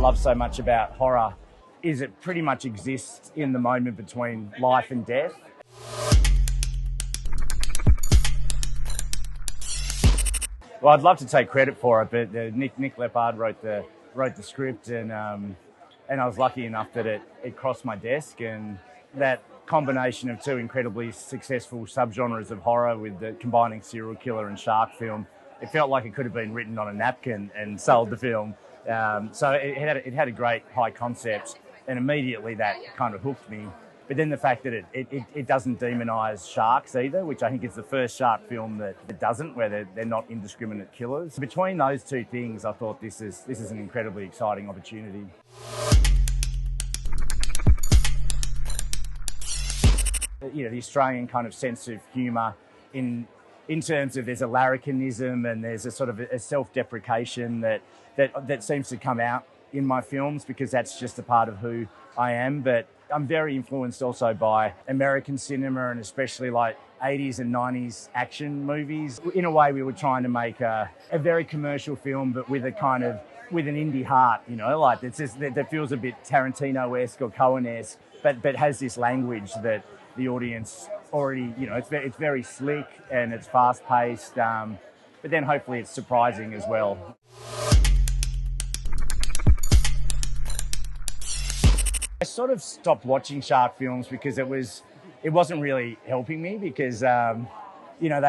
love so much about horror is it pretty much exists in the moment between life and death. Well, I'd love to take credit for it, but Nick Leppard wrote the script, and I was lucky enough that it crossed my desk, and that combination of two incredibly successful subgenres of horror with the combining serial killer and shark film, it felt like it could have been written on a napkin and sold the film. So it had a great high concept, and immediately that kind of hooked me. But then the fact that it doesn't demonise sharks either, which I think is the first shark film that doesn't, where they're not indiscriminate killers. Between those two things, I thought this is an incredibly exciting opportunity. You know, the Australian kind of sense of humour in terms of there's a larrikinism and there's a sort of a self-deprecation that seems to come out in my films, because that's just a part of who I am. But I'm very influenced also by American cinema, and especially like 80s and 90s action movies. In a way, we were trying to make a very commercial film, but with an indie heart, you know, like that feels a bit Tarantino-esque or Coen-esque, but has this language that the audience already, you know, it's very slick and it's fast-paced, but then hopefully it's surprising as well. I sort of stopped watching shark films because it wasn't really helping me, because you know,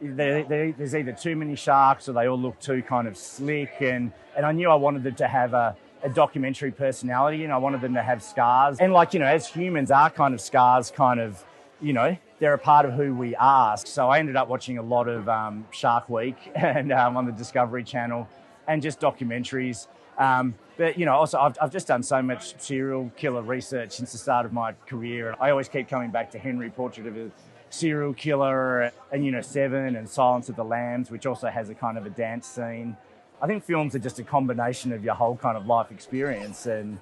there's either too many sharks or they all look too kind of slick, and I knew I wanted them to have a documentary personality, and I wanted them to have scars. And like, you know, as humans, our kind of scars kind of, you know, they're a part of who we are. So I ended up watching a lot of Shark Week and on the Discovery Channel, and just documentaries. But, you know, also I've just done so much serial killer research since the start of my career. I always keep coming back to Henry, Portrait of a Serial Killer, and, you know, Seven and Silence of the Lambs, which also has a kind of a dance scene. I think films are just a combination of your whole kind of life experience, and